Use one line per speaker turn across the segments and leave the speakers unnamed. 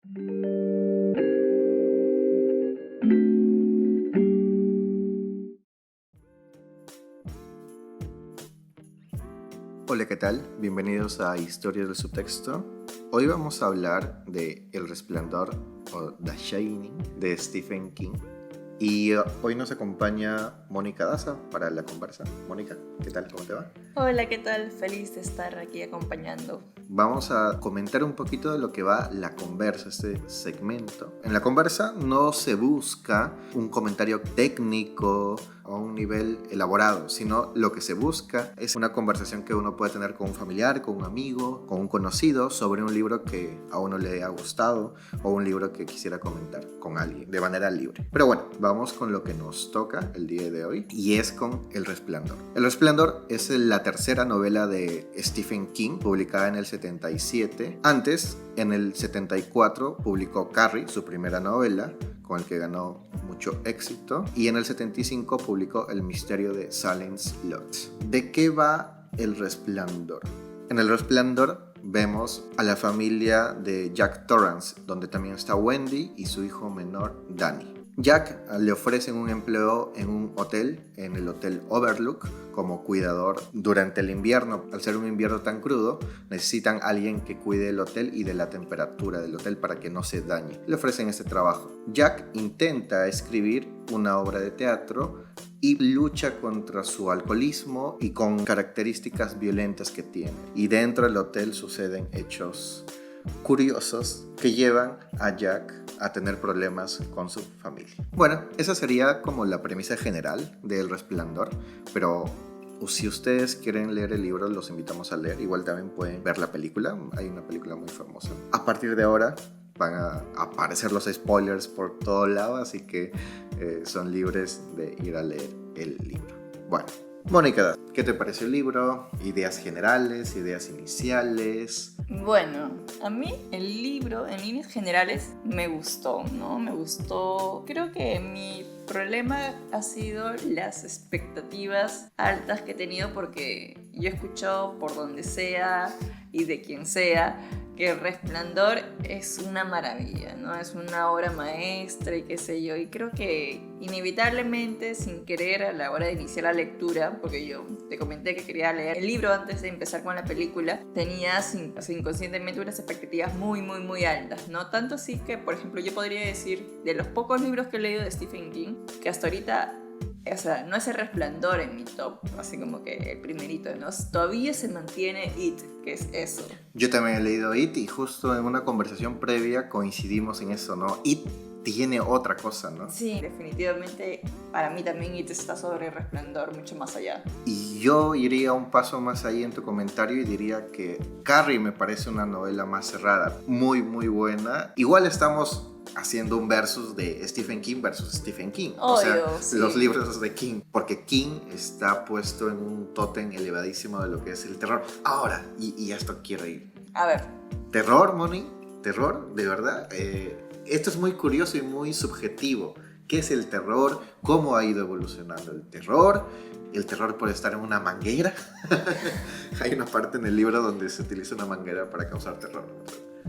Hola, ¿qué tal? Bienvenidos a Historias del Subtexto. Hoy vamos a hablar de El Resplandor o The Shining de Stephen King. Y hoy nos acompaña Mónica Daza para la conversa. Mónica, ¿qué tal? ¿Cómo te va?
Hola, ¿qué tal? Feliz de estar aquí acompañando.
Vamos a comentar un poquito de lo que va la conversa, este segmento. En la conversa no se busca un comentario técnico o un nivel elaborado, sino lo que se busca es una conversación que uno puede tener con un familiar, con un amigo, con un conocido sobre un libro que a uno le ha gustado o un libro que quisiera comentar con alguien de manera libre. Pero bueno, vamos con lo que nos toca el día de hoy y es con El Resplandor. El Resplandor es la tercera novela de Stephen King, publicada en el 77. Antes, en el 74, publicó Carrie, su primera novela, con el que ganó mucho éxito, y en el 75 publicó El misterio de Salem's Lot. ¿De qué va El Resplandor? En El Resplandor vemos a la familia de Jack Torrance, donde también está Wendy y su hijo menor Danny. Jack le ofrecen un empleo en un hotel, en el Hotel Overlook, como cuidador durante el invierno. Al ser un invierno tan crudo, necesitan a alguien que cuide el hotel y de la temperatura del hotel para que no se dañe. Le ofrecen este trabajo. Jack intenta escribir una obra de teatro y lucha contra su alcoholismo y con características violentas que tiene. Y dentro del hotel suceden hechos curiosos que llevan a Jack a tener problemas con su familia. Bueno, esa sería como la premisa general de El Resplandor, pero si ustedes quieren leer el libro, los invitamos a leer. Igual también pueden ver la película, hay una película muy famosa. A partir de ahora van a aparecer los spoilers por todo lado, así que son libres de ir a leer el libro. Bueno, Mónica, ¿qué te pareció el libro? ¿Ideas generales? ¿Ideas iniciales?
Bueno, a mí el libro en líneas generales me gustó, ¿no? Me gustó. Creo que mi problema ha sido las expectativas altas que he tenido porque yo he escuchado por donde sea y de quien sea que El Resplandor es una maravilla, ¿no? Es una obra maestra y qué sé yo. Y creo que inevitablemente, sin querer, a la hora de iniciar la lectura, porque yo te comenté que quería leer el libro antes de empezar con la película, tenía inconscientemente unas expectativas muy, muy, muy altas, ¿no? Tanto así que, por ejemplo, yo podría decir, de los pocos libros que he leído de Stephen King, que hasta ahorita, o sea, no es El Resplandor en mi top, así como que el primerito, ¿no? Todavía se mantiene It, que es eso.
Yo también he leído It y justo en una conversación previa coincidimos en eso, ¿no? It tiene otra cosa, ¿no?
Sí, definitivamente para mí también It está sobre El Resplandor, mucho más allá.
Y yo iría un paso más ahí en tu comentario y diría que Carrie me parece una novela más cerrada, muy, muy buena. Igual estamos haciendo un versus de Stephen King versus Stephen King.
Obvio,
o sea,
sí.
Los libros de King. Porque King está puesto en un tótem elevadísimo de lo que es el terror. Ahora, y a esto quiero ir.
A ver.
¿Terror, Moni? ¿Terror? ¿De verdad? Esto es muy curioso y muy subjetivo. ¿Qué es el terror? ¿Cómo ha ido evolucionando el terror? El terror puede estar en una manguera. Hay una parte en el libro donde se utiliza una manguera para causar terror.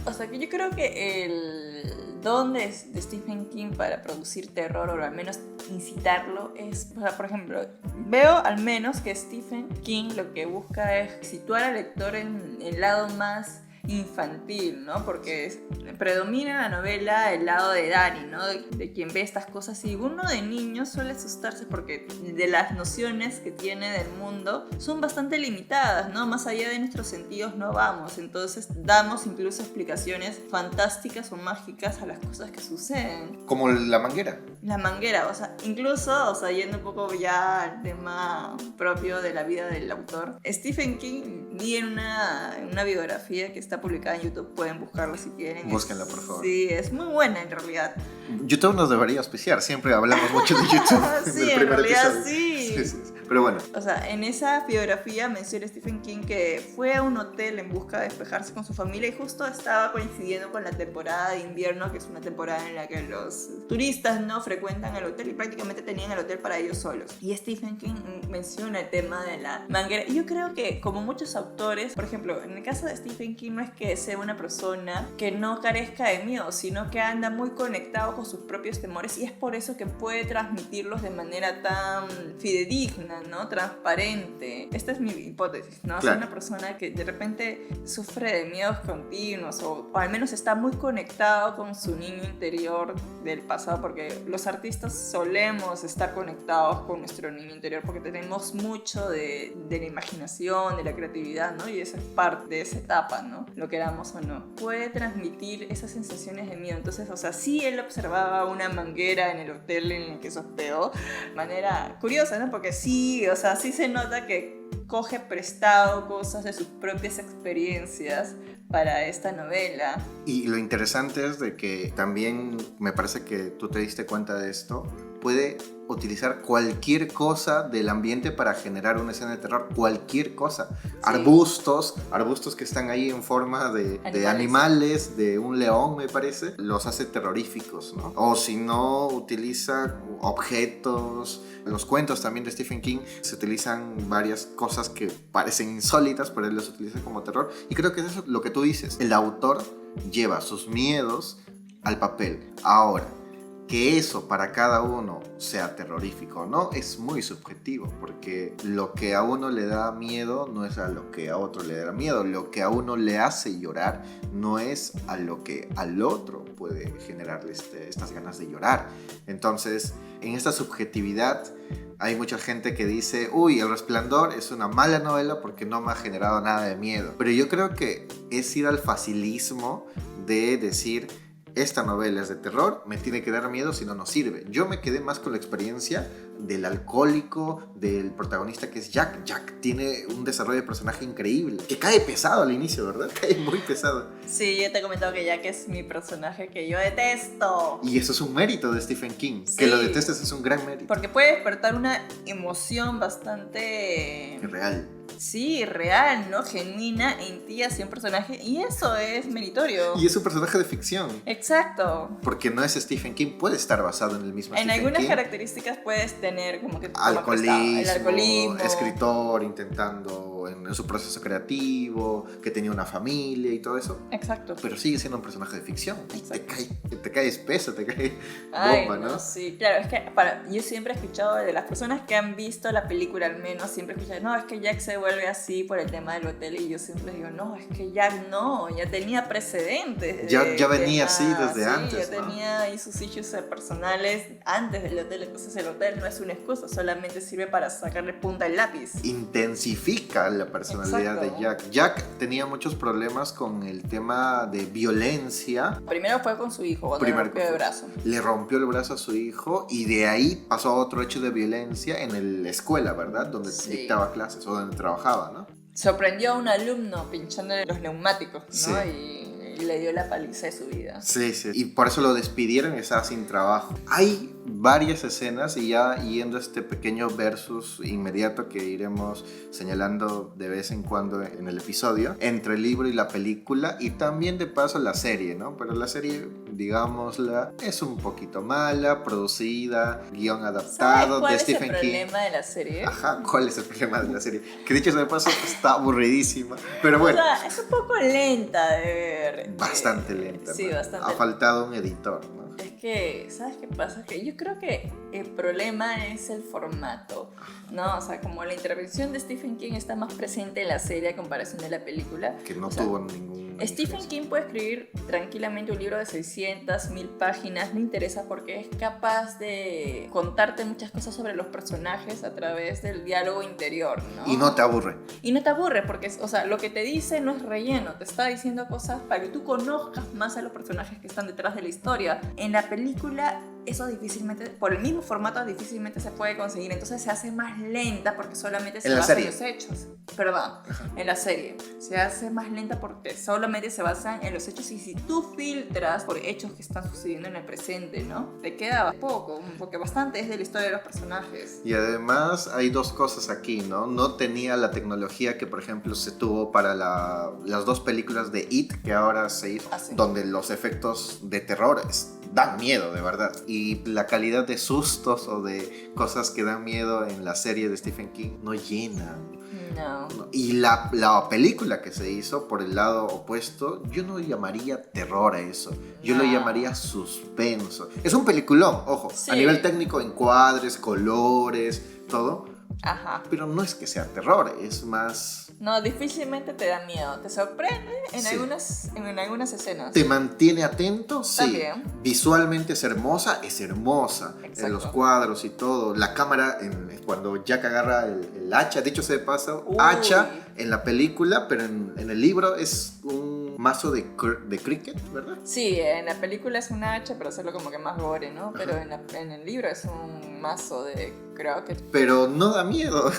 O sea, que yo creo que el don de Stephen King para producir terror, o al menos incitarlo, es, o sea, por ejemplo, veo al menos que Stephen King lo que busca es situar al lector en el lado más infantil, ¿no? Porque predomina en la novela el lado de Danny, ¿no? De quien ve estas cosas, y uno de niño suele asustarse porque de las nociones que tiene del mundo son bastante limitadas, ¿no? Más allá de nuestros sentidos no vamos, entonces damos incluso explicaciones fantásticas o mágicas a las cosas que suceden.
Como la manguera.
La manguera, o sea, incluso, o sea, yendo un poco ya al tema propio de la vida del autor, Stephen King, vi en una biografía que está publicada en YouTube, pueden buscarla si quieren.
Búsquenla, por favor.
Sí, es muy buena en realidad.
YouTube nos debería auspiciar, siempre hablamos mucho de YouTube.
Sí, en realidad
episodio.
sí.
Sí. Pero bueno.
O sea, en esa biografía menciona Stephen King que fue a un hotel en busca de despejarse con su familia y justo estaba coincidiendo con la temporada de invierno, que es una temporada en la que los turistas no frecuentan el hotel y prácticamente tenían el hotel para ellos solos. Y Stephen King menciona el tema de la manguera. Y yo creo que como muchos autores, por ejemplo, en el caso de Stephen King no es que sea una persona que no carezca de miedo, sino que anda muy conectado con sus propios temores y es por eso que puede transmitirlos de manera tan fidedigna, ¿no? Transparente. Esta es mi hipótesis, ¿no?
Claro.
Es una persona que de repente sufre de miedos continuos o al menos está muy conectado con su niño interior del pasado, porque los artistas solemos estar conectados con nuestro niño interior porque tenemos mucho de la imaginación, de la creatividad, ¿no? Y esa es parte de esa etapa, ¿no? Lo queramos o no. Puede transmitir esas sensaciones de miedo. Entonces, o sea, sí él observaba una manguera en el hotel en el que se hospedó de manera curiosa, ¿no? Porque sí, o sea, sí se nota que coge prestado cosas de sus propias experiencias para esta novela.
Y lo interesante es de que también me parece que tú te diste cuenta de esto, puede utilizar cualquier cosa del ambiente para generar una escena de terror, cualquier cosa. Sí. Arbustos que están ahí en forma de animales, de un león me parece, los hace terroríficos, ¿no? O si no, utiliza objetos. En los cuentos también de Stephen King se utilizan varias cosas que parecen insólitas, pero él las utiliza como terror. Y creo que eso es lo que tú dices. El autor lleva sus miedos al papel. Ahora, que eso para cada uno sea terrorífico o no es muy subjetivo, porque lo que a uno le da miedo no es a lo que a otro le da miedo, lo que a uno le hace llorar no es a lo que al otro puede generarle estas ganas de llorar. Entonces, en esta subjetividad hay mucha gente que dice, uy, El Resplandor es una mala novela porque no me ha generado nada de miedo, pero yo creo que es ir al facilismo de decir, esta novela es de terror, me tiene que dar miedo, si no, no sirve. Yo me quedé más con la experiencia del alcohólico, del protagonista que es Jack. Jack tiene un desarrollo de personaje increíble, que cae pesado al inicio, ¿verdad? Cae muy pesado.
Sí, yo te he comentado que Jack es mi personaje que yo detesto.
Y eso es un mérito de Stephen King. Sí. Que lo detestes es un gran mérito.
Porque puede despertar una emoción bastante...
real.
Sí, real, ¿no? Genuina en ti hacia un personaje. Y eso es meritorio.
Y es un personaje de ficción.
Exacto.
Porque no es Stephen King, puede estar basado en el mismo Stephen King.
En algunas características puedes tener como que...
alcoholismo, escritor intentando en su proceso creativo, que tenía una familia y todo eso.
Exacto.
Pero sigue siendo un personaje de ficción. Te cae espeso, te cae bomba, ¿no?
Sí, claro, es que yo siempre he escuchado de las personas que han visto la película al menos, siempre he escuchado, no, es que Jack se vuelve así por el tema del hotel, y yo siempre digo, no, es que Jack no, ya tenía precedentes.
Ya venía así desde antes,
ya tenía ahí sus issues personales antes del hotel, entonces el hotel no es una excusa, solamente sirve para sacarle punta al lápiz.
Intensifica la personalidad de Jack. Jack tenía muchos problemas con el tema de violencia.
Primero fue con su hijo, cuando le rompió el brazo.
Le rompió el brazo a su hijo y de ahí pasó a otro hecho de violencia en la escuela, ¿verdad? Donde dictaba clases o donde trabajaba, ¿no?
Sorprendió a un alumno pinchándole los neumáticos, ¿no?
Sí.
Y le dio la paliza de su vida.
Sí. Y por eso lo despidieron y estaba sin trabajo. Hay varias escenas, y ya yendo a este pequeño versus inmediato que iremos señalando de vez en cuando en el episodio, entre el libro y la película, y también de paso la serie, ¿no? Pero la serie, digámosla, es un poquito mala, producida, guión adaptado de Stephen King.
¿Cuál es el problema de la serie?
Ajá, ¿cuál es el problema de la serie? Que dicho sea de paso, está aburridísima, pero bueno.
O sea, es un poco lenta de ver.
Bastante lenta.
Sí, bastante.
Ha faltado un editor, ¿no?
Es que, ¿sabes qué pasa? Que yo creo que el problema es el formato, ¿no? O sea, como la intervención de Stephen King está más presente en la serie a comparación de la película.
Que no tuvo ningún...
Stephen King puede escribir tranquilamente un libro de 600, 1000 páginas, me interesa porque es capaz de contarte muchas cosas sobre los personajes a través del diálogo interior, ¿no?
Y no te aburre.
Y no te aburre porque, o sea, lo que te dice no es relleno, te está diciendo cosas para que tú conozcas más a los personajes que están detrás de la historia. En la película eso difícilmente, por el mismo formato difícilmente se puede conseguir, entonces se hace más lenta porque solamente se basa en los hechos. Perdón, en la serie. Se hace más lenta porque solamente se basa en los hechos y si tú filtras por hechos que están sucediendo en el presente, ¿no? Te queda poco, porque bastante es de la historia de los personajes.
Y además hay dos cosas aquí, ¿no? No tenía la tecnología que, por ejemplo, se tuvo para las dos películas de It, que ahora se hizo, donde los efectos de terror dan miedo, de verdad. Y la calidad de sustos o de cosas que dan miedo en la serie de Stephen King no llenan.
No.
Y la película que se hizo por el lado opuesto, yo no llamaría terror a eso. Yo lo llamaría suspenso. Es un peliculón, ojo,
sí.
A nivel técnico, encuadres, colores, todo.
Ajá.
Pero no es que sea terror, es más...
No, difícilmente te da miedo. Te sorprende en algunas escenas.
Te mantiene atento, sí.
También.
Visualmente es hermosa. En los cuadros y todo. La cámara, cuando Jack agarra el hacha, dicho sea de paso, hacha en la película, pero en el libro es un mazo de cricket, ¿verdad?
Sí, en la película es un hacha, pero hacerlo como que más gore, ¿no? Pero en el libro es un mazo de croquet.
Pero no da miedo.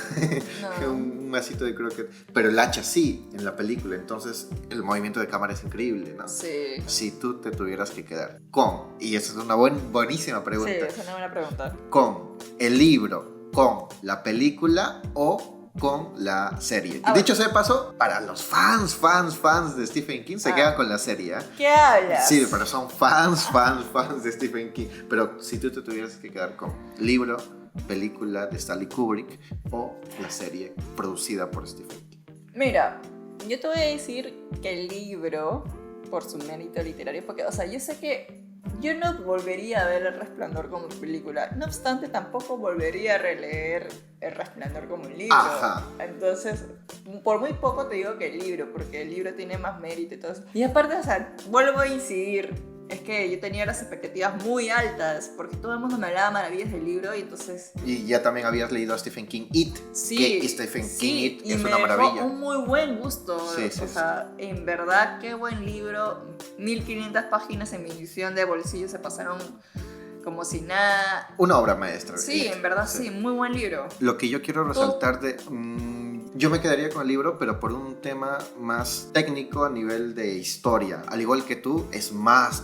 No.
Un masito de croquet. Pero el hacha sí, en la película. Entonces el movimiento de cámara es increíble, ¿no?
Sí.
Si tú te tuvieras que quedar con, y esa es una buenísima pregunta.
Sí, es una buena pregunta.
Con el libro, con la película o con la serie. Y dicho sea de paso, para los fans de Stephen King se quedan con la serie, ¿eh?
¿Qué hablas?
Sí, pero son fans de Stephen King. Pero si tú te tuvieras que quedar con libro, película de Stanley Kubrick o la serie producida por Stephen King.
Mira, yo te voy a decir que el libro, por su mérito literario, porque, o sea, yo sé que yo no volvería a ver El Resplandor como película, no obstante tampoco volvería a releer El Resplandor como un libro.
Ajá.
Entonces, por muy poco te digo que el libro, porque el libro tiene más mérito y todo eso. Y aparte, o sea, vuelvo a incidir, es que yo tenía las expectativas muy altas, porque todo el mundo me hablaba maravillas del libro y entonces...
Y ya también habías leído a Stephen King It,
sí,
que Stephen
sí,
King It
y
es
me
una maravilla.
dejó un muy buen gusto,
Sí,
o sea, en verdad, qué buen libro, 1500 páginas en mi edición de bolsillo se pasaron como si nada.
Una obra maestra.
Sí, en verdad sí, muy buen libro.
Lo que yo quiero resaltar yo me quedaría con el libro, pero por un tema más técnico a nivel de historia. Al igual que tú,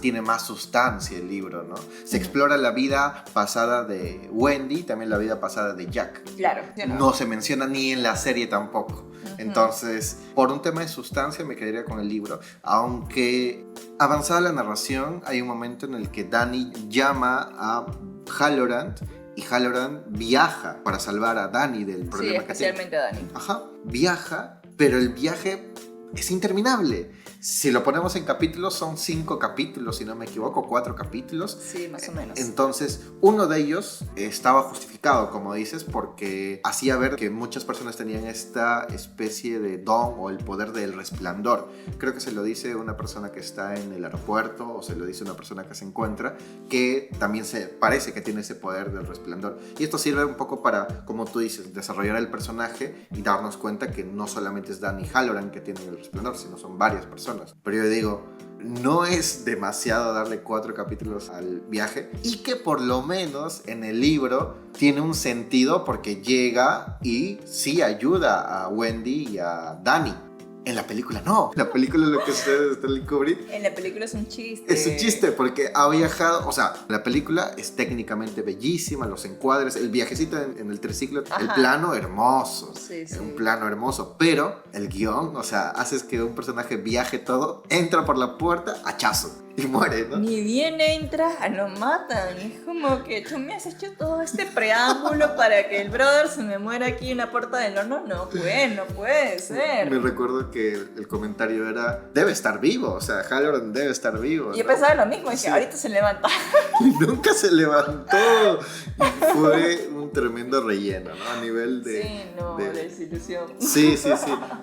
tiene más sustancia el libro, ¿no? Se explora la vida pasada de Wendy, también la vida pasada de Jack.
Claro.
No se menciona ni en la serie tampoco. Entonces, por un tema de sustancia me quedaría con el libro. Aunque avanzada la narración, hay un momento en el que Danny llama a Halloran y Halloran viaja para salvar a Danny del problema que tiene.
Sí, especialmente a Danny.
Ajá, viaja, pero el viaje es interminable. Si lo ponemos en capítulos, son 5 capítulos, si no me equivoco, 4 capítulos.
Sí, más o menos.
Entonces, uno de ellos estaba justificado, como dices, porque hacía ver que muchas personas tenían esta especie de don o el poder del resplandor. Creo que se lo dice una persona que está en el aeropuerto o se lo dice una persona que se encuentra, que también se parece que tiene ese poder del resplandor. Y esto sirve un poco para, como tú dices, desarrollar el personaje y darnos cuenta que no solamente es Danny Halloran que tiene el resplandor, sino son varias personas. Pero yo digo, no es demasiado darle 4 capítulos al viaje y que por lo menos en el libro tiene un sentido porque llega y sí ayuda a Wendy y a Danny. En la película no. En la película lo que sucede de Stanley Kubrick.
En la película es un chiste.
Es un chiste porque ha viajado. O sea, la película es técnicamente bellísima, los encuadres, el viajecito en el triciclo, el plano hermoso.
Sí.
Es un plano hermoso. Pero el guión, o sea, haces que un personaje viaje todo, entra por la puerta, hachazo. Y muere, ¿no?
Ni bien entra, lo matan. Y es como que tú me has hecho todo este preámbulo para que el brother se me muera aquí en la puerta del horno. No puede ser.
Me recuerdo que el comentario era, debe estar vivo, o sea, Halloran debe estar vivo.
Y yo pensaba lo mismo, dije, ahorita se levanta.
Y nunca se levantó. Y fue un tremendo relleno, ¿no? A nivel de...
Sí, no, de desilusión.
Sí.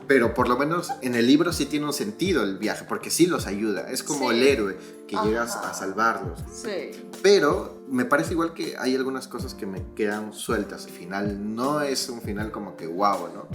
Pero por lo menos en el libro sí tiene un sentido el viaje, porque sí los ayuda. Es como el héroe que llegas a salvarlos.
Sí.
Pero me parece igual que hay algunas cosas que me quedan sueltas. El final no es un final como que wow, ¿no?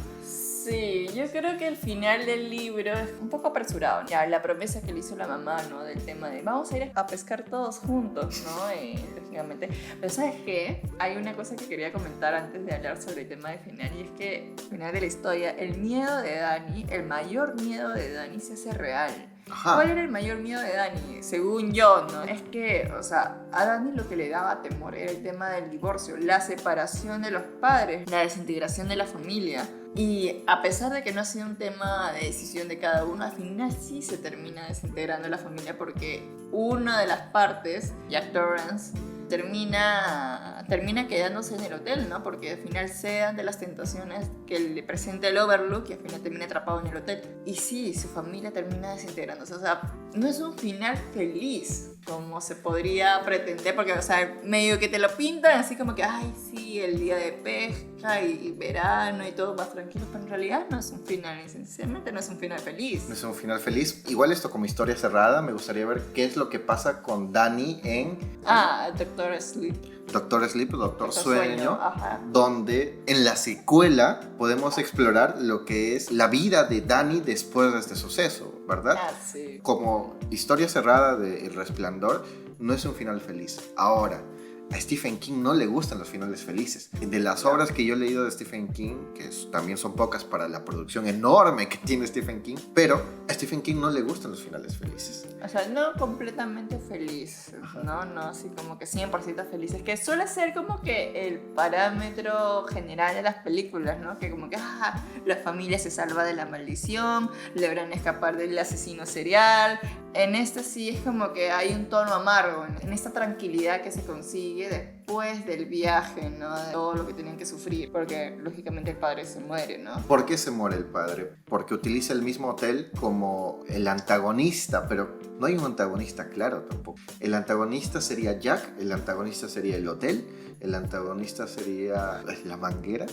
Sí, yo creo que el final del libro es un poco apresurado. Ya, la promesa que le hizo la mamá, ¿no? Del tema de vamos a ir a pescar todos juntos, ¿no? Lógicamente. Pero ¿sabes qué? Hay una cosa que quería comentar antes de hablar sobre el tema del final, y es que al final de la historia, el miedo de Dani, el mayor miedo de Dani se hace real.
Ajá.
¿Cuál era el mayor miedo de Dani? Según yo, ¿no? Es que, o sea, a Dani lo que le daba temor era el tema del divorcio, la separación de los padres, la desintegración de la familia. Y a pesar de que no ha sido un tema de decisión de cada uno, al final sí se termina desintegrando la familia porque una de las partes, Jack Torrance, termina quedándose en el hotel, ¿no? Porque al final cedan de las tentaciones que le presenta el Overlook y al final termina atrapado en el hotel. Y sí, su familia termina desintegrándose. O sea, no es un final feliz como se podría pretender, porque, o sea, medio que te lo pintan así como que, ay, sí, el día de pesca y verano y todo más tranquilo, pero en realidad no es un final, esencialmente no es un final feliz.
No es un final feliz. Igual esto como historia cerrada, me gustaría ver qué es lo que pasa con Dani en
Doctor Sleep.
Doctor Sleep, Doctor Sueño,
Ajá.
donde en la secuela podemos explorar lo que es la vida de Dani después de este suceso, ¿verdad?
Sí.
Como historia cerrada de El Resplandor, no es un final feliz. Ahora, a Stephen King no le gustan los finales felices. De las obras que yo he leído de Stephen King, que también son pocas para la producción enorme que tiene Stephen King, pero a Stephen King no le gustan los finales felices.
O sea, no completamente feliz, ¿no? No así como que 100% feliz. Es que suele ser como que el parámetro general de las películas, ¿no? Que como que la familia se salva de la maldición, logran escapar del asesino serial. En esta sí es como que hay un tono amargo, en esta tranquilidad que se consigue después del viaje, ¿no? De todo lo que tenían que sufrir, porque lógicamente el padre se muere, ¿no?
¿Por qué se muere el padre? Porque utiliza el mismo hotel como el antagonista, pero no hay un antagonista claro tampoco. El antagonista sería Jack, el antagonista sería el hotel, el antagonista sería la manguera.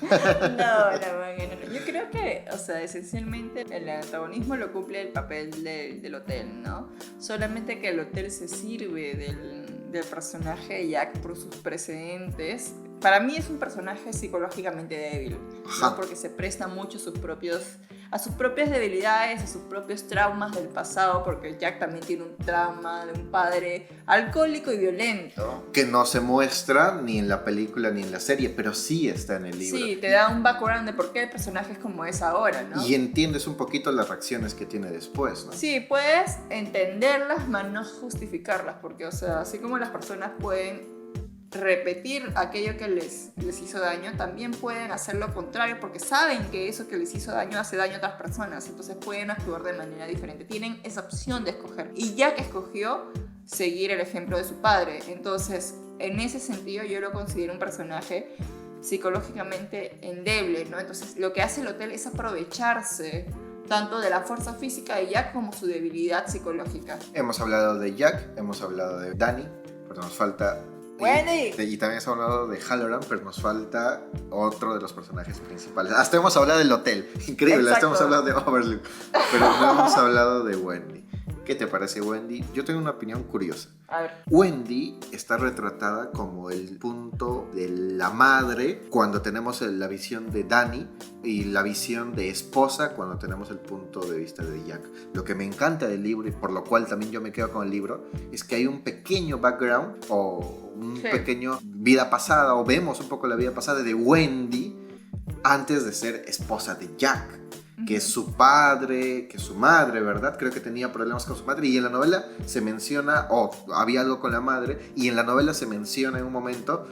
No, la manguera no. Yo creo que, o sea, esencialmente el antagonismo lo cumple el papel del hotel, ¿no? Solamente que el hotel se sirve del personaje de Jack por sus precedentes. Para mí es un personaje psicológicamente débil, ¿no? Porque se presta mucho a sus propias debilidades, a sus propios traumas del pasado, porque Jack también tiene un trauma de un padre alcohólico y violento.
Que no se muestra ni en la película ni en la serie, pero sí está en el libro.
Sí, te da un background de por qué el personaje es como es ahora, ¿no?
Y entiendes un poquito las reacciones que tiene después, ¿no?
Sí, puedes entenderlas, mas no justificarlas, porque, o sea, así como las personas pueden repetir aquello que les hizo daño, también pueden hacer lo contrario porque saben que eso que les hizo daño hace daño a otras personas, entonces pueden actuar de manera diferente, tienen esa opción de escoger, y Jack escogió seguir el ejemplo de su padre. Entonces en ese sentido yo lo considero un personaje psicológicamente endeble, ¿no? Entonces lo que hace el hotel es aprovecharse tanto de la fuerza física de Jack como su debilidad psicológica.
Hemos hablado de Jack, hemos hablado de Dani, pero nos falta
Wendy.
Y también hemos hablado de Halloran, pero nos falta otro de los personajes principales. Hasta hemos hablado del hotel, increíble. Hasta hemos hablado de Overlook, pero no hemos hablado de Wendy. ¿Qué te parece Wendy? Yo tengo una opinión curiosa.
A ver.
Wendy está retratada como el punto de la madre cuando tenemos la visión de Dani y la visión de esposa cuando tenemos el punto de vista de Jack. Lo que me encanta del libro y por lo cual también yo me quedo con el libro es que hay un pequeño background o un pequeño vida pasada, o vemos un poco la vida pasada de Wendy antes de ser esposa de Jack. Que es su padre, que es su madre, ¿verdad? Creo que tenía problemas con su madre y en la novela se menciona, había algo con la madre, y en la novela se menciona en un momento,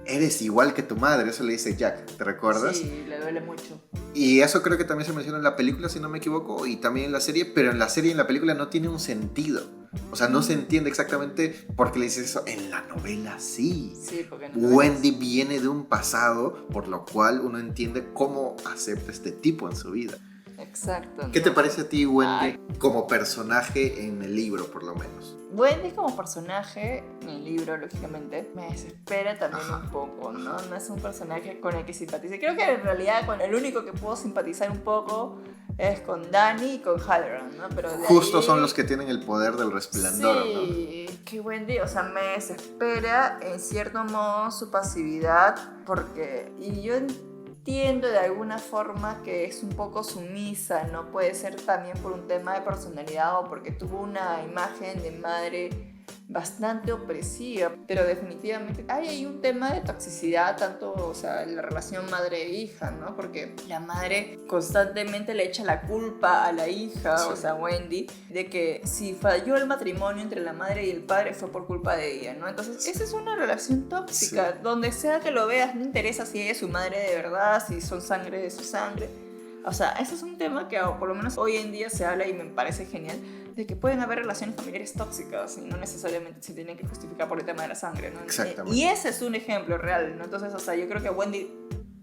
eres igual que tu madre, eso le dice Jack, ¿te recuerdas?
Sí, le duele mucho.
Y eso creo que también se menciona en la película, si no me equivoco, y también en la serie, pero en la serie y en la película no tiene un sentido. O sea, no se entiende exactamente por qué le dices eso. En la novela sí.
Sí, porque
Wendy viene de un pasado, por lo cual uno entiende cómo acepta este tipo en su vida.
Exacto.
¿Qué te parece a ti, Wendy, como personaje en el libro, por lo menos?
Wendy como personaje en el libro, lógicamente, me desespera también un poco, ¿no? No es un personaje con el que simpatice. Creo que en realidad con el único que puedo simpatizar un poco es con Dani y con Halloran, ¿no? Pero
justo son los que tienen el poder del resplandor,
sí, ¿no? Que Wendy, o sea, me desespera en cierto modo su pasividad, porque... Y yo entiendo de alguna forma que es un poco sumisa, ¿no? Puede ser también por un tema de personalidad o porque tuvo una imagen de madre bastante opresiva, pero definitivamente hay ahí un tema de toxicidad, tanto, o sea, en la relación madre-hija, ¿no? Porque la madre constantemente le echa la culpa a la hija, sí, o sea, Wendy, de que si falló el matrimonio entre la madre y el padre fue por culpa de ella, ¿no? Entonces, esa es una relación tóxica, sí, donde sea que lo veas, no interesa si ella es su madre de verdad, si son sangre de su sangre. O sea, ese es un tema que por lo menos hoy en día se habla y me parece genial, de que pueden haber relaciones familiares tóxicas y no necesariamente se tienen que justificar por el tema de la sangre, ¿no?
Exactamente.
Y ese es un ejemplo real, ¿no? Entonces, o sea, yo creo que Wendy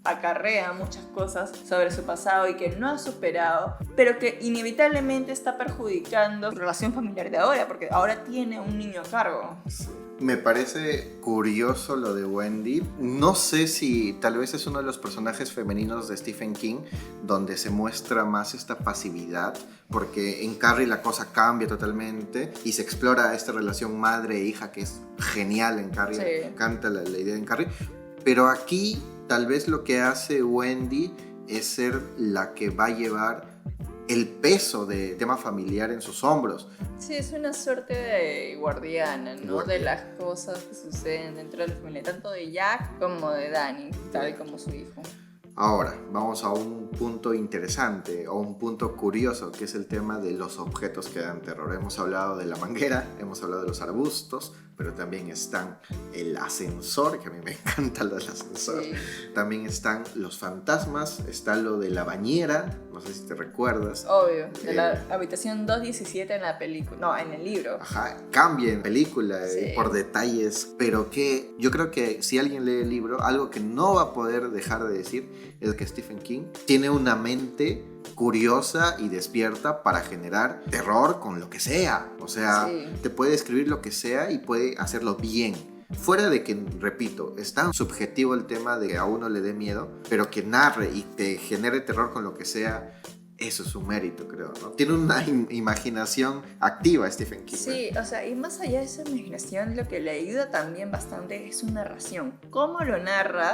acarrea muchas cosas sobre su pasado y que no ha superado, pero que inevitablemente está perjudicando su relación familiar de ahora, porque ahora tiene un niño a cargo.
Sí. Me parece curioso lo de Wendy. No sé si tal vez es uno de los personajes femeninos de Stephen King donde se muestra más esta pasividad, porque en Carrie la cosa cambia totalmente y se explora esta relación madre e hija que es genial en Carrie. Sí. Me encanta la idea en Carrie. Pero aquí tal vez lo que hace Wendy es ser la que va a llevar el peso de tema familiar en sus hombros.
Sí, es una suerte de guardiana, ¿no? De las cosas que suceden dentro de la familia, tanto de Jack como de Danny, tal como su hijo.
Ahora, vamos a un punto interesante o un punto curioso, que es el tema de los objetos que dan terror. Hemos hablado de la manguera, hemos hablado de los arbustos, pero también están el ascensor, que a mí me encanta lo del ascensor. Sí. También están los fantasmas, está lo de la bañera, no sé si te recuerdas.
Obvio, de la habitación 217 en la película, no, en el libro.
Ajá, cambia en película, sí, por detalles, pero que yo creo que si alguien lee el libro, algo que no va a poder dejar de decir es que Stephen King tiene una mente curiosa y despierta para generar terror con lo que sea. O sea, sí, te puede escribir lo que sea y puede hacerlo bien. Fuera de que, repito, es tan subjetivo el tema de que a uno le dé miedo, pero que narre y te genere terror con lo que sea, eso es un mérito, creo, ¿no? Tiene una imaginación activa Stephen King.
Sí, o sea, y más allá de esa imaginación, lo que le ayuda también bastante es su narración. Cómo lo narra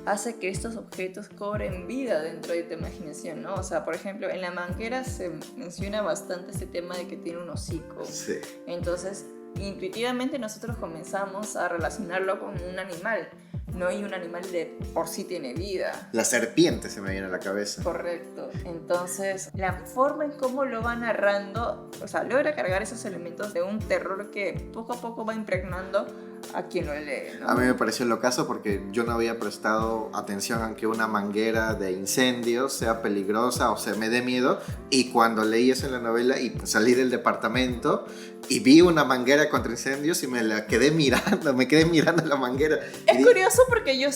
hace que estos objetos cobren vida dentro de tu imaginación, ¿no? O sea, por ejemplo, en la manguera se menciona bastante este tema de que tiene un hocico.
Sí.
Entonces, intuitivamente nosotros comenzamos a relacionarlo con un animal, ¿no? Y un animal de por sí tiene vida.
La serpiente se me viene a la cabeza.
Correcto. Entonces, la forma en cómo lo va narrando, o sea, logra cargar esos elementos de un terror que poco a poco va impregnando a quien lo lee, ¿no?
A mí me pareció locazo porque yo no había prestado atención a que una manguera de incendios sea peligrosa o se me dé miedo, y cuando leí eso en la novela y salí del departamento y vi una manguera contra incendios y me quedé mirando la manguera.
Es curioso porque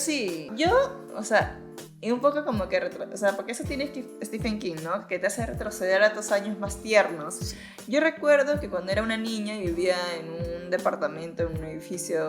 o sea, y un poco como que, o sea, porque eso tiene Stephen King, ¿no? Que te hace retroceder a tus años más tiernos. Yo recuerdo que cuando era una niña y vivía en un departamento, en el edificio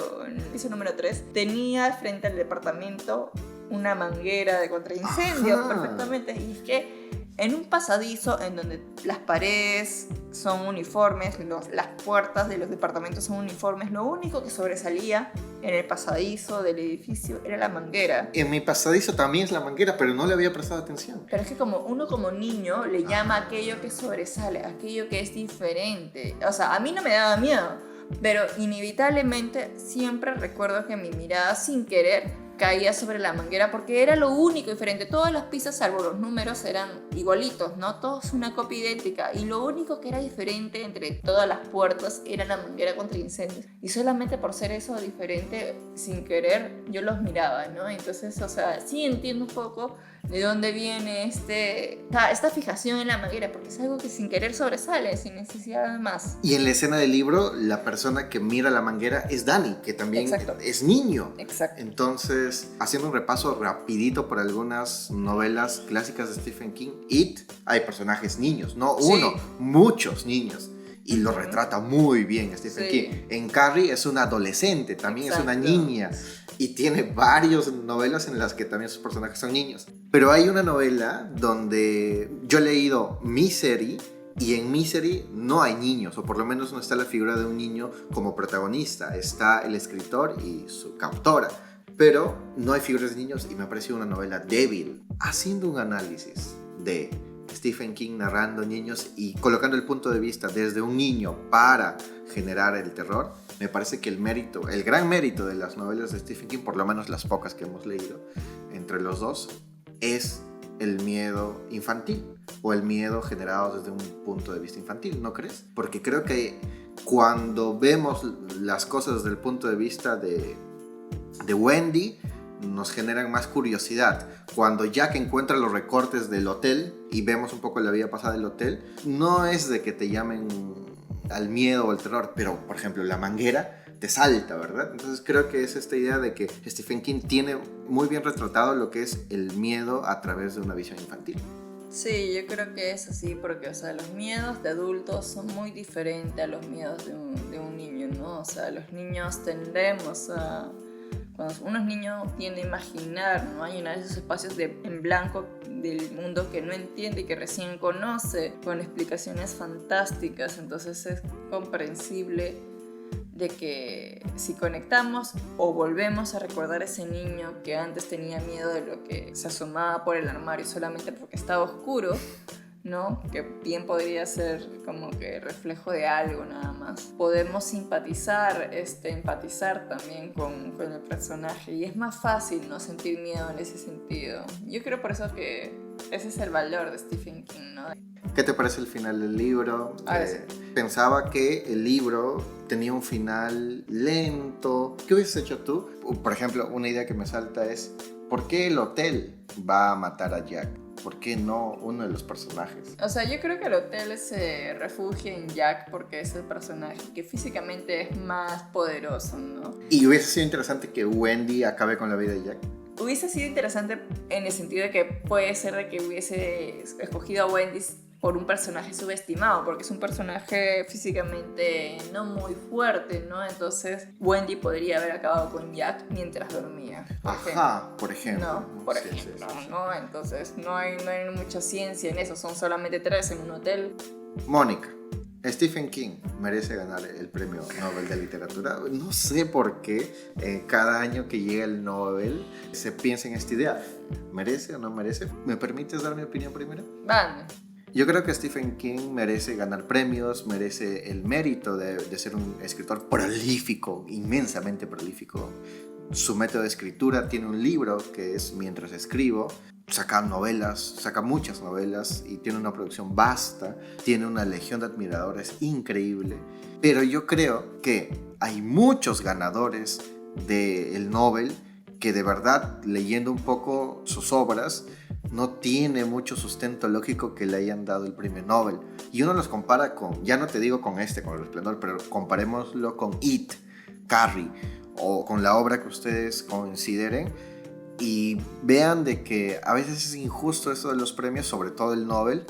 número 3, tenía frente al departamento una manguera de contraincendios perfectamente. Y es que en un pasadizo en donde las paredes son uniformes, las puertas de los departamentos son uniformes, lo único que sobresalía en el pasadizo del edificio era la manguera.
En mi pasadizo también es la manguera, pero no le había prestado atención.
Pero es que como uno como niño le llama aquello que sobresale, aquello que es diferente. O sea, a mí no me daba miedo, pero inevitablemente siempre recuerdo que mi mirada sin querer caía sobre la manguera porque era lo único diferente. Todas las piezas, salvo los números, eran igualitos, ¿no? Todos una copia idéntica. Y lo único que era diferente entre todas las puertas era la manguera contra incendios. Y solamente por ser eso diferente, sin querer, yo los miraba, ¿no? Entonces, o sea, sí entiendo un poco de dónde viene esta fijación en la manguera, porque es algo que sin querer sobresale, sin necesidad de más.
Y en la escena del libro, la persona que mira la manguera es Danny, que también es niño.
Exacto.
Entonces, haciendo un repaso rapidito por algunas novelas clásicas de Stephen King, hay personajes niños, no uno, muchos niños. Y lo retrata muy bien Stephen King. En Carrie es una adolescente, también es una niña. Y tiene varias novelas en las que también sus personajes son niños. Pero hay una novela donde yo he leído Misery, y en Misery no hay niños, o por lo menos no está la figura de un niño como protagonista. Está el escritor y su coautora. pero no hay figuras de niños y me ha parecido una novela débil. Haciendo un análisis de Stephen King narrando niños y colocando el punto de vista desde un niño para generar el terror, me parece que el gran mérito de las novelas de Stephen King, por lo menos las pocas que hemos leído entre los dos, es el miedo infantil o el miedo generado desde un punto de vista infantil, ¿no crees? Porque creo que cuando vemos las cosas desde el punto de vista de Wendy, nos generan más curiosidad. Cuando Jack encuentra los recortes del hotel y vemos un poco la vida pasada del hotel, no es de que te llamen al miedo o al terror, pero por ejemplo la manguera te salta, ¿verdad? Entonces creo que es esta idea de que Stephen King tiene muy bien retratado lo que es el miedo a través de una visión infantil.
Sí, yo creo que es así porque, o sea, los miedos de adultos son muy diferentes a los miedos de un niño, ¿no? O sea, los niños tendemos a... Cuando uno es niño tiende a imaginar, ¿no? Hay una de esos espacios en blanco del mundo que no entiende y que recién conoce, con explicaciones fantásticas, entonces es comprensible de que si conectamos o volvemos a recordar a ese niño que antes tenía miedo de lo que se asomaba por el armario solamente porque estaba oscuro, ¿no? Que bien podría ser como que reflejo de algo nada más. Podemos simpatizar, empatizar también con el personaje y es más fácil no sentir miedo en ese sentido. Yo creo por eso que ese es el valor de Stephen King, ¿no?
¿Qué te parece el final del libro?
Sí.
Pensaba que el libro tenía un final lento. ¿Qué hubieses hecho tú? Por ejemplo, una idea que me salta es ¿por qué el hotel va a matar a Jack? ¿Por qué no uno de los personajes?
O sea, yo creo que el hotel se refugia en Jack porque es el personaje que físicamente es más poderoso, ¿no?
¿Y hubiese sido interesante que Wendy acabe con la vida de Jack?
Hubiese sido interesante en el sentido de que puede ser de que hubiese escogido a Wendy por un personaje subestimado, porque es un personaje físicamente no muy fuerte, ¿no? Entonces Wendy podría haber acabado con Jack mientras dormía.
Por ejemplo.
No, por ejemplo, sí. ¿No? Entonces no hay mucha ciencia en eso, son solamente 3 en un hotel.
Mónica, Stephen King merece ganar el premio Nobel de Literatura. No sé por qué cada año que llega el Nobel se piensa en esta idea. ¿Merece o no merece? ¿Me permites dar mi opinión primero?
Vale.
Yo creo que Stephen King merece ganar premios, merece el mérito de ser un escritor prolífico, inmensamente prolífico. Su método de escritura, tiene un libro que es Mientras escribo, saca novelas, saca muchas novelas y tiene una producción vasta, tiene una legión de admiradores increíble, pero yo creo que hay muchos ganadores del Nobel que de verdad, leyendo un poco sus obras, no tiene mucho sustento lógico que le hayan dado el premio Nobel. Y uno los compara con, ya no te digo con El Resplandor, pero comparémoslo con It, Carrie, o con la obra que ustedes consideren, y vean de que a veces es injusto eso de los premios, sobre todo el Nobel,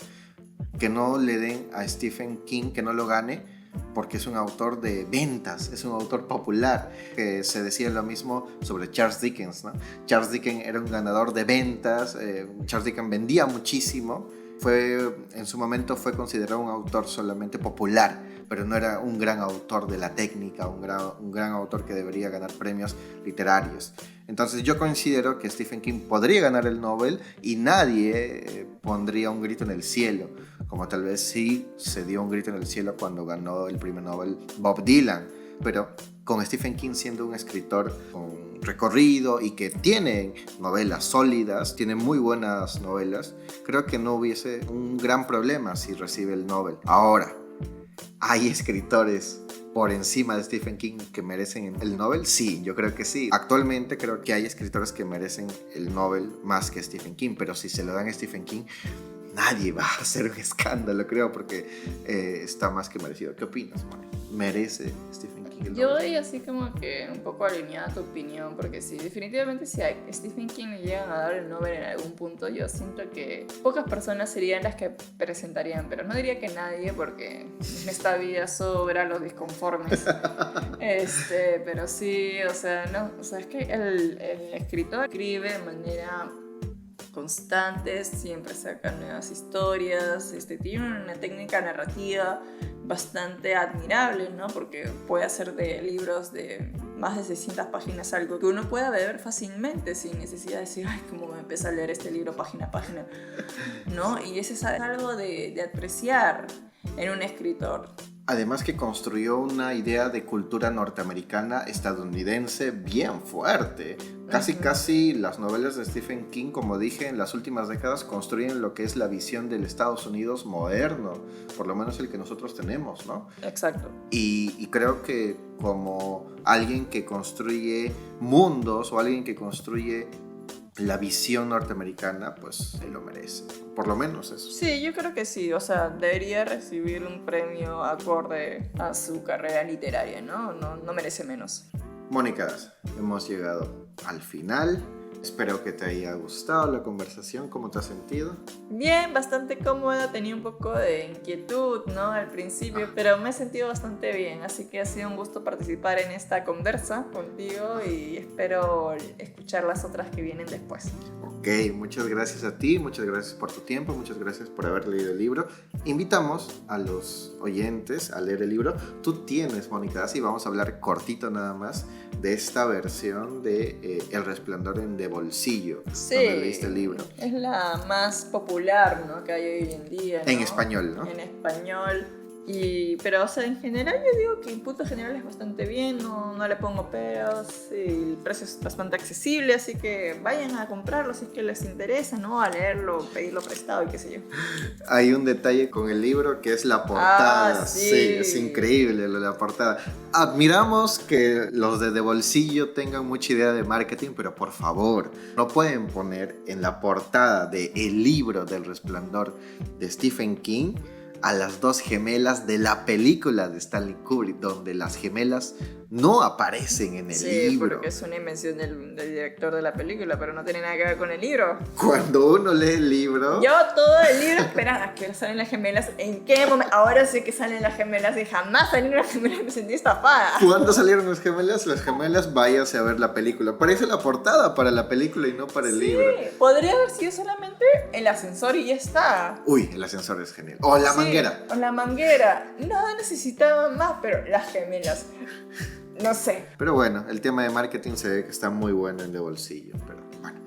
que no le den a Stephen King, que no lo gane, porque es un autor de ventas, es un autor popular, que se decía lo mismo sobre Charles Dickens, ¿no? Charles Dickens era un ganador de ventas, Charles Dickens vendía muchísimo, en su momento fue considerado un autor solamente popular, pero no era un gran autor de la técnica, un gran autor que debería ganar premios literarios. Entonces yo considero que Stephen King podría ganar el Nobel y nadie pondría un grito en el cielo, como tal vez sí se dio un grito en el cielo cuando ganó el premio Nobel Bob Dylan, pero con Stephen King siendo un escritor con recorrido y que tiene novelas sólidas, tiene muy buenas novelas, creo que no hubiese un gran problema si recibe el Nobel. Ahora, ¿hay escritores por encima de Stephen King que merecen el Nobel? Sí, yo creo que sí. Actualmente creo que hay escritores que merecen el Nobel más que Stephen King, pero si se lo dan a Stephen King, nadie va a hacer un escándalo, creo, porque está más que merecido. ¿Qué opinas, Mari? ¿Merece Stephen King el Nobel?
Yo voy así como que un poco alineada a tu opinión, porque sí, definitivamente si a Stephen King le llegan a dar el Nobel en algún punto, yo siento que pocas personas serían las que presentarían, pero no diría que nadie, porque en esta vida sobra los disconformes. Pero sí, o sea, no, o sea, es que el escritor escribe de manera constantes, siempre saca nuevas historias, tiene una técnica narrativa bastante admirable, ¿no? Porque puede hacer de libros de más de 600 páginas algo que uno pueda beber fácilmente sin necesidad de decir, ay, cómo me empecé a leer este libro página a página, ¿no? Y eso es algo de apreciar en un escritor.
Además que construyó una idea de cultura norteamericana estadounidense bien fuerte. Casi las novelas de Stephen King, como dije, en las últimas décadas construyen lo que es la visión del Estados Unidos moderno, por lo menos el que nosotros tenemos, ¿no?
Exacto.
Y creo que como alguien que construye mundos o alguien que construye la visión norteamericana, pues se lo merece. Por lo menos eso.
Sí, yo creo que sí. O sea, debería recibir un premio acorde a su carrera literaria, ¿no? No merece menos.
Mónica, hemos llegado al final. Espero que te haya gustado la conversación. ¿Cómo te has sentido?
Bien, bastante cómoda. Tenía un poco de inquietud, ¿no? Al principio, pero me he sentido bastante bien. Así que ha sido un gusto participar en esta conversa contigo y espero escuchar las otras que vienen después.
Ok, muchas gracias a ti, muchas gracias por tu tiempo, muchas gracias por haber leído el libro. Invitamos a los oyentes a leer el libro. Tú tienes, Mónica, y vamos a hablar cortito nada más de esta versión de El Resplandor en de bolsillo,
sí,
donde leíste el libro.
Es la más popular, ¿no? Que hay hoy en día, ¿no?
En español, ¿no?
En español. Pero, o sea, en general yo digo que en punto general es bastante bien, no le pongo peros, y el precio es bastante accesible, así que vayan a comprarlo si es que les interesa, ¿no? A leerlo, pedirlo prestado y qué sé yo.
Hay un detalle con el libro que es la portada.
Sí.
Es increíble la portada. Admiramos que los de bolsillo tengan mucha idea de marketing, pero por favor, no pueden poner en la portada de El libro del Resplandor de Stephen King a las dos gemelas de la película de Stanley Kubrick, donde las gemelas no aparecen en el libro.
Sí, porque es una invención del director de la película, pero no tiene nada que ver con el libro.
Cuando uno lee el libro...
Yo todo el libro esperaba a que salen las gemelas. ¿En qué momento? Ahora sé que salen las gemelas y jamás salieron las gemelas y me sentí estafada.
¿Cuándo salieron las gemelas? Las gemelas, váyase a ver la película. Parece la portada para la película y no para el libro.
Sí, podría haber sido solamente el ascensor y ya está.
Uy, el ascensor es genial. O la manguera.
O la manguera. No necesitaba más, pero las gemelas... No sé.
Pero bueno, el tema de marketing se ve que está muy bueno en de bolsillo. Pero bueno.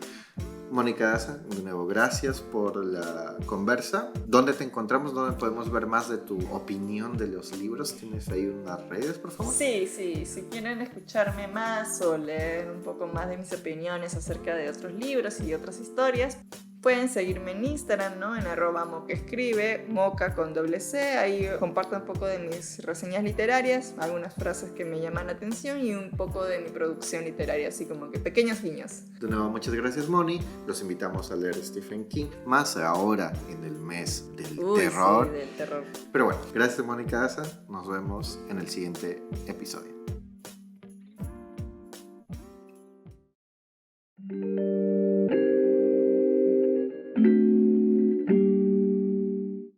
Mónica Daza, de nuevo, gracias por la conversa. ¿Dónde te encontramos? ¿Dónde podemos ver más de tu opinión de los libros? ¿Tienes ahí unas redes, por favor?
Sí. Si quieren escucharme más o leer un poco más de mis opiniones acerca de otros libros y otras historias, pueden seguirme en Instagram, ¿no? En @mocaescribe, moca con doble C. Ahí comparto un poco de mis reseñas literarias, algunas frases que me llaman la atención y un poco de mi producción literaria, así como que pequeños guiños.
De nuevo, muchas gracias, Moni. Los invitamos a leer Stephen King, más ahora en el mes del terror.
Sí, del terror.
Pero bueno, gracias, Mónica Daza. Nos vemos en el siguiente episodio.